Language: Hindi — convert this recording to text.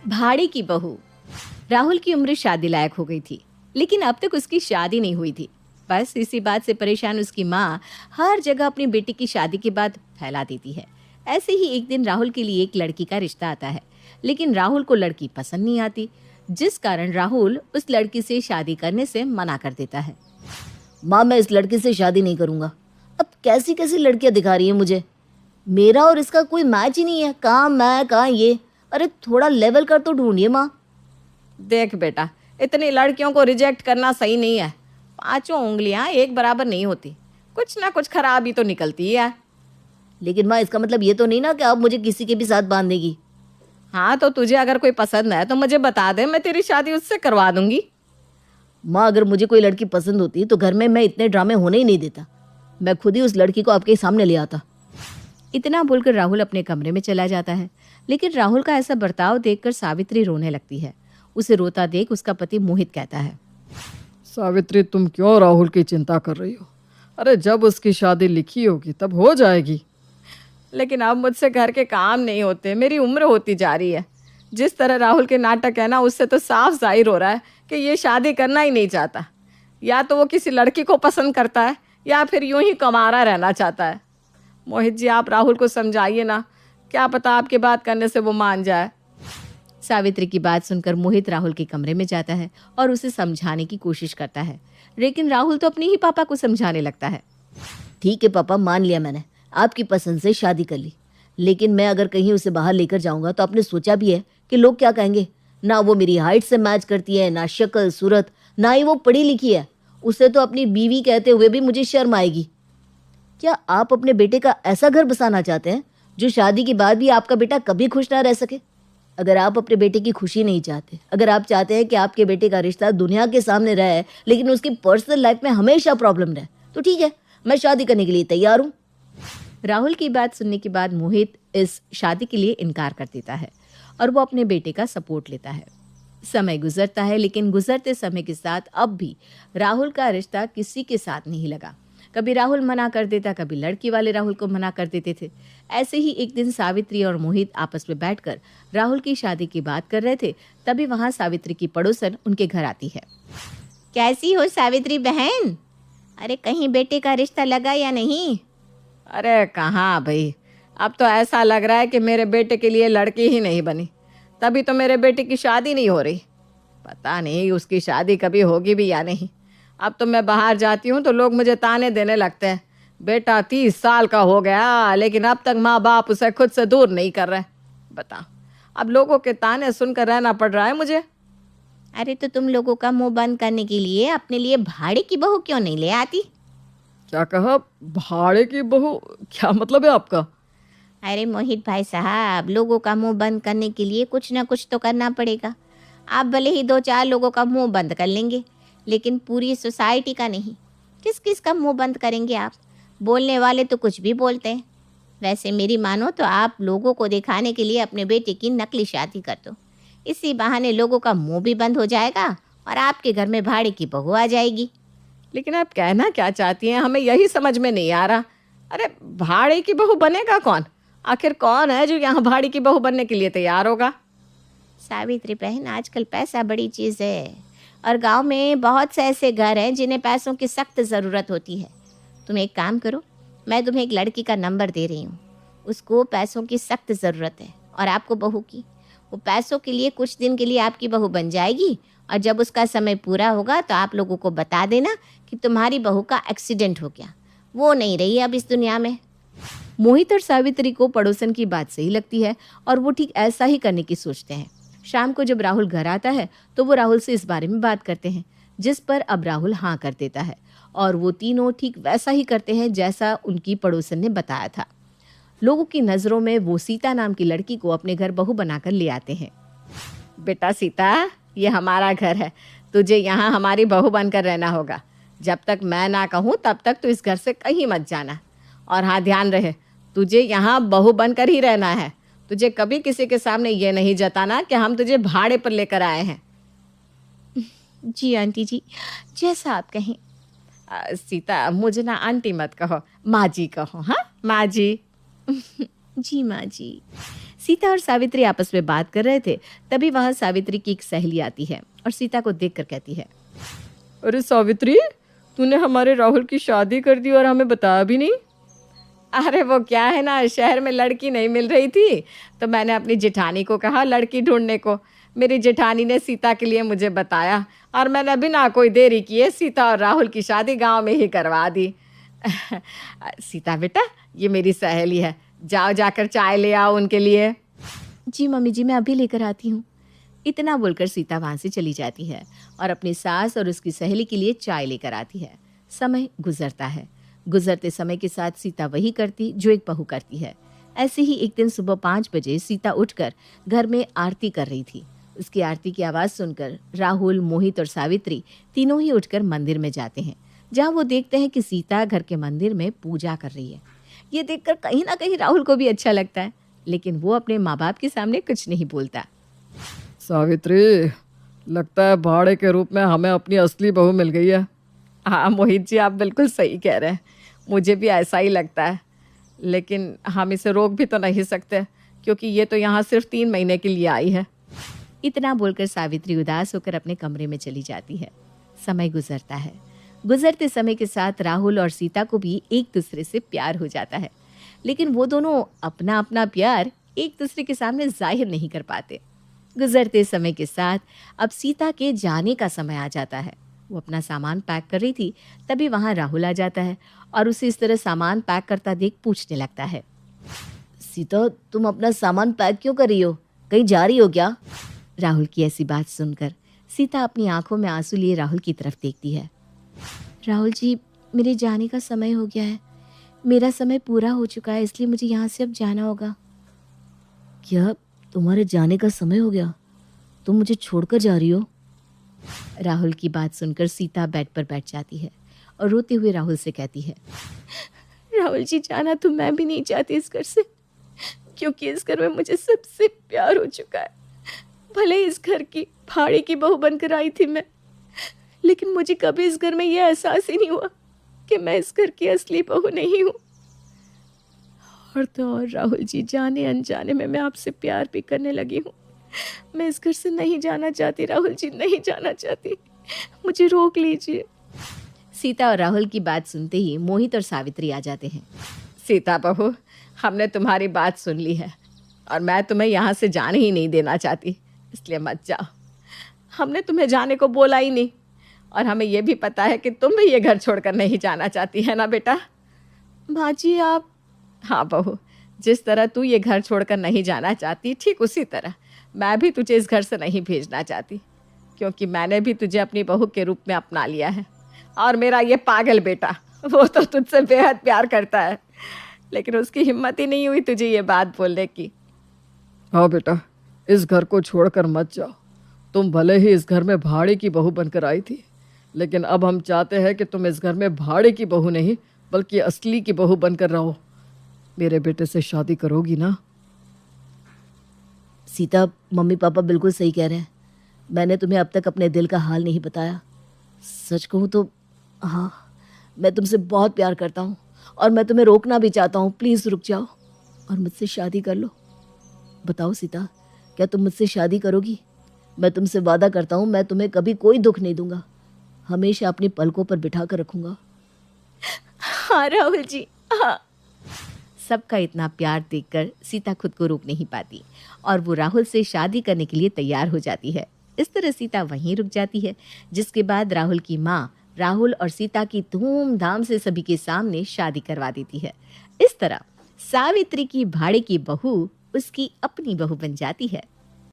भाड़े की बहू। राहुल की उम्र शादी लायक हो गई थी, लेकिन अब तक उसकी शादी नहीं हुई थी। बस इसी बात से परेशान उसकी माँ हर जगह अपनी बेटी की शादी की बात फैला देती है। ऐसे ही एक दिन राहुल के लिए एक लड़की का रिश्ता आता है, लेकिन राहुल को लड़की पसंद नहीं आती, जिस कारण राहुल उस लड़की से शादी करने से मना कर देता है। माँ, मैं इस लड़के से शादी नहीं करूंगा। अब कैसी कैसी लड़कियां दिखा रही हैं मुझे। मेरा और इसका कोई मैच ही नहीं है। कहाँ मैं कहाँ ये। अरे थोड़ा लेवल कर तो ढूंढिए माँ। देख बेटा, इतनी लड़कियों को रिजेक्ट करना सही नहीं है। पांचों उंगलियां एक बराबर नहीं होती, कुछ ना कुछ खराबी तो निकलती है। लेकिन माँ, इसका मतलब ये तो नहीं ना कि आप मुझे किसी के भी साथ बांध देगी। हाँ, तो तुझे अगर कोई पसंद है तो मुझे बता दे, मैं तेरी शादी उससे करवा दूंगी। माँ, अगर मुझे कोई लड़की पसंद होती तो घर में मैं इतने ड्रामे होने ही नहीं देता। मैं खुद ही उस लड़की को आपके सामने ले आता। इतना बोलकर राहुल अपने कमरे में चला जाता है, लेकिन राहुल का ऐसा बर्ताव देखकर सावित्री रोने लगती है। उसे रोता देख उसका पति मोहित कहता है, सावित्री, तुम क्यों राहुल की चिंता कर रही हो? अरे जब उसकी शादी लिखी होगी तब हो जाएगी। लेकिन अब मुझसे घर के काम नहीं होते, मेरी उम्र होती जा रही है। जिस तरह राहुल के नाटक है ना, उससे तो साफ जाहिर हो रहा है कि ये शादी करना ही नहीं चाहता। या तो वो किसी लड़की को पसंद करता है या फिर यूं ही कमारा रहना चाहता है। मोहित जी, आप राहुल को समझाइए ना, क्या पता आपकी बात करने से वो मान जाए। सावित्री की बात सुनकर मोहित राहुल के कमरे में जाता है और उसे समझाने की कोशिश करता है, लेकिन राहुल तो अपने ही पापा को समझाने लगता है। ठीक है पापा, मान लिया मैंने, आपकी पसंद से शादी कर ली। लेकिन मैं अगर कहीं उसे बाहर लेकर जाऊंगा तो आपने सोचा भी है कि लोग क्या कहेंगे? ना वो मेरी हाइट से मैच करती है, ना शक्ल सूरत, ना ही वो पढ़ी लिखी है। उसे तो अपनी बीवी कहते हुए भी मुझे शर्म आएगी। क्या आप अपने बेटे का ऐसा घर बसाना चाहते हैं जो शादी के बाद भी आपका बेटा कभी खुश ना रह सके? अगर आप अपने बेटे की खुशी नहीं चाहते, अगर आप चाहते हैं कि आपके बेटे का रिश्ता दुनिया के सामने रहे लेकिन उसकी पर्सनल लाइफ में हमेशा प्रॉब्लम रहे, तो ठीक है, मैं शादी करने के लिए तैयार हूँ। राहुल की बात सुनने के बाद मोहित इस शादी के लिए इनकार कर देता है और वो अपने बेटे का सपोर्ट लेता है। समय गुजरता है, लेकिन गुजरते समय के साथ अब भी राहुल का रिश्ता किसी के साथ नहीं लगा। कभी राहुल मना कर देता, कभी लड़की वाले राहुल को मना कर देते थे। ऐसे ही एक दिन सावित्री और मोहित आपस में बैठकर राहुल की शादी की बात कर रहे थे, तभी वहां सावित्री की पड़ोसन उनके घर आती है। कैसी हो सावित्री बहन? अरे कहीं बेटे का रिश्ता लगा या नहीं? अरे कहाँ भाई, अब तो ऐसा लग रहा है कि मेरे बेटे के लिए लड़की ही नहीं बनी, तभी तो मेरे बेटे की शादी नहीं हो रही। पता नहीं उसकी शादी कभी होगी भी या नहीं। अब तो मैं बाहर जाती हूँ तो लोग मुझे ताने देने लगते हैं, बेटा 30 साल का हो गया लेकिन अब तक माँ बाप उसे खुद से दूर नहीं कर रहे। बताओ, अब लोगों के ताने सुनकर रहना पड़ रहा है मुझे। अरे तो तुम लोगों का मुंह बंद करने के लिए अपने लिए भाड़े की बहू क्यों नहीं ले आती? क्या कहा? भाड़े की बहू? क्या मतलब है आपका? अरे मोहित भाई साहब, लोगों का मुंह बंद करने के लिए कुछ ना कुछ तो करना पड़ेगा। आप भले ही 2-4 लोगों का मुंह बंद कर लेंगे, लेकिन पूरी सोसाइटी का नहीं। किस किस का मुंह बंद करेंगे आप? बोलने वाले तो कुछ भी बोलते हैं। वैसे मेरी मानो तो आप लोगों को दिखाने के लिए अपने बेटे की नकली शादी कर दो। इसी बहाने लोगों का मुंह भी बंद हो जाएगा और आपके घर में भाड़े की बहू आ जाएगी। लेकिन आप कहना क्या चाहती हैं, हमें यही समझ में नहीं आ रहा। अरे भाड़े की बहू बनेगा कौन? आखिर कौन है जो यहाँ भाड़े की बहू बनने के लिए तैयार होगा? सावित्री बहन, आजकल पैसा बड़ी चीज़ है और गांव में बहुत से ऐसे घर हैं जिन्हें पैसों की सख्त ज़रूरत होती है। तुम एक काम करो, मैं तुम्हें एक लड़की का नंबर दे रही हूँ। उसको पैसों की सख्त ज़रूरत है और आपको बहू की। वो पैसों के लिए कुछ दिन के लिए आपकी बहू बन जाएगी और जब उसका समय पूरा होगा तो आप लोगों को बता देना कि तुम्हारी बहू का एक्सीडेंट हो गया, वो नहीं रही अब इस दुनिया में। मोहित और सावित्री को पड़ोसन की बात सही लगती है और वो ठीक ऐसा ही करने की सोचते हैं। शाम को जब राहुल घर आता है तो वो राहुल से इस बारे में बात करते हैं, जिस पर अब राहुल हाँ कर देता है और वो तीनों ठीक वैसा ही करते हैं जैसा उनकी पड़ोसन ने बताया था। लोगों की नज़रों में वो सीता नाम की लड़की को अपने घर बहू बनाकर ले आते हैं। बेटा सीता, ये हमारा घर है, तुझे यहाँ हमारी बहू बनकर रहना होगा। जब तक मैं ना कहूँ तब तक तू इस घर से कहीं मत जाना। और हाँ, ध्यान रहे, तुझे यहाँ बहू बनकर ही रहना है। तुझे कभी किसी के सामने ये नहीं जताना कि हम तुझे भाड़े पर लेकर आए हैं। जी आंटी जी, जैसा आप कहें। सीता, मुझे ना आंटी मत कहो, माँ जी कहो। हाँ माँ जी। जी माँ जी। सीता और सावित्री आपस में बात कर रहे थे, तभी वहां सावित्री की एक सहेली आती है और सीता को देखकर कहती है, अरे सावित्री, तूने हमारे राहुल की शादी कर दी और हमें बताया भी नहीं। अरे वो क्या है ना, शहर में लड़की नहीं मिल रही थी तो मैंने अपनी जेठानी को कहा लड़की ढूंढने को। मेरी जेठानी ने सीता के लिए मुझे बताया और मैंने बिना कोई देरी किए सीता और राहुल की शादी गांव में ही करवा दी। सीता बेटा, ये मेरी सहेली है, जाओ जाकर चाय ले आओ उनके लिए। जी मम्मी जी, मैं अभी लेकर आती हूँ। इतना बोलकर सीता वहां से चली जाती है और अपनी सास और उसकी सहेली के लिए चाय लेकर आती है। समय गुजरता है। गुजरते समय के साथ सीता वही करती जो एक बहू करती है। ऐसे ही एक दिन सुबह 5 बजे सीता उठकर घर में आरती कर रही थी। उसकी आरती की आवाज़ सुनकर राहुल, मोहित और सावित्री तीनों ही उठकर मंदिर में जाते हैं, जहाँ वो देखते हैं कि सीता घर के मंदिर में पूजा कर रही है। ये देखकर कहीं ना कहीं राहुल को भी अच्छा लगता है, लेकिन वो अपने माँ बाप के सामने कुछ नहीं बोलता। सावित्री, लगता है भाड़े के रूप में हमें अपनी असली बहू मिल गई है। हाँ मोहित जी, आप बिल्कुल सही कह रहे हैं, मुझे भी ऐसा ही लगता है। लेकिन हम इसे रोक भी तो नहीं सकते क्योंकि ये तो यहाँ सिर्फ 3 महीने के लिए आई है। इतना बोलकर सावित्री उदास होकर अपने कमरे में चली जाती है। समय गुजरता है। गुजरते समय के साथ राहुल और सीता को भी एक दूसरे से प्यार हो जाता है, लेकिन वो दोनों अपना अपना प्यार एक दूसरे के सामने जाहिर नहीं कर पाते। गुजरते समय के साथ अब सीता के जाने का समय आ जाता है। वो अपना सामान पैक कर रही थी, तभी वहाँ राहुल आ जाता है और उसे इस तरह सामान पैक करता देख पूछने लगता है, सीता, तुम अपना सामान पैक क्यों कर रही हो? कहीं जा रही हो क्या? राहुल की ऐसी बात सुनकर सीता अपनी आंखों में आंसू लिए राहुल की तरफ देखती है। राहुल जी, मेरे जाने का समय हो गया है। मेरा समय पूरा हो चुका है, इसलिए मुझे यहाँ से अब जाना होगा। क्या तुम्हारे जाने का समय हो गया? तुम मुझे छोड़कर जा रही हो? राहुल की बात सुनकर सीता बेड पर बैठ जाती है और रोते हुए राहुल से कहती है, राहुल जी, जाना तो मैं भी नहीं चाहती इस घर से, क्योंकि इस घर में मुझे सबसे प्यार हो चुका है। भले इस घर की भाड़े की बहू बनकर आई थी मैं, लेकिन मुझे कभी इस घर में यह एहसास ही नहीं हुआ कि मैं इस घर की असली बहू नहीं हूँ। और तो और राहुल जी, जाने अनजाने में मैं आपसे प्यार भी करने लगी हूँ। मैं इस घर से नहीं जाना चाहती राहुल जी, नहीं जाना चाहती, मुझे रोक लीजिए। सीता और राहुल की बात सुनते ही मोहित और सावित्री आ जाते हैं। सीता बहू, हमने तुम्हारी बात सुन ली है और मैं तुम्हें यहाँ से जाने ही नहीं देना चाहती, इसलिए मत जाओ। हमने तुम्हें जाने को बोला ही नहीं और हमें यह भी पता है कि तुम भी ये घर छोड़कर नहीं जाना चाहती है ना बेटा। भाजी आप। हाँ बहू, जिस तरह तू ये घर छोड़कर नहीं जाना चाहती, ठीक उसी तरह मैं भी तुझे इस घर से नहीं भेजना चाहती, क्योंकि मैंने भी तुझे अपनी बहू के रूप में अपना लिया है। और मेरा ये पागल बेटा, वो तो तुझसे बेहद प्यार करता है, लेकिन उसकी हिम्मत ही नहीं हुई तुझे ये बात बोलने की। हाँ बेटा, इस घर को छोड़कर मत जाओ। तुम भले ही इस घर में भाड़े की बहू बनकर आई थी, लेकिन अब हम चाहते हैं कि तुम इस घर में भाड़े की बहू नहीं बल्कि असली की बहू बनकर रहो। मेरे बेटे से शादी करोगी ना? सीता, मम्मी पापा बिल्कुल सही कह रहे हैं। मैंने तुम्हें अब तक अपने दिल का हाल नहीं बताया। सच कहूँ तो हाँ, मैं तुमसे बहुत प्यार करता हूँ और मैं तुम्हें रोकना भी चाहता हूँ। प्लीज़ रुक जाओ और मुझसे शादी कर लो। बताओ सीता, क्या तुम मुझसे शादी करोगी? मैं तुमसे वादा करता हूँ, मैं तुम्हें कभी कोई दुख नहीं दूंगा, हमेशा अपनी पलकों पर बिठा कर रखूंगा। हाँ राहुल जी, हाँ। सबका इतना प्यार देखकर सीता खुद को रोक नहीं पाती और वो राहुल से शादी करने के लिए तैयार हो जाती है। इस तरह सीता वहीं रुक जाती है, जिसके बाद राहुल की माँ राहुल और सीता की धूमधाम से सभी के सामने शादी करवा देती है। इस तरह सावित्री की भाड़े की बहू उसकी अपनी बहू बन जाती है।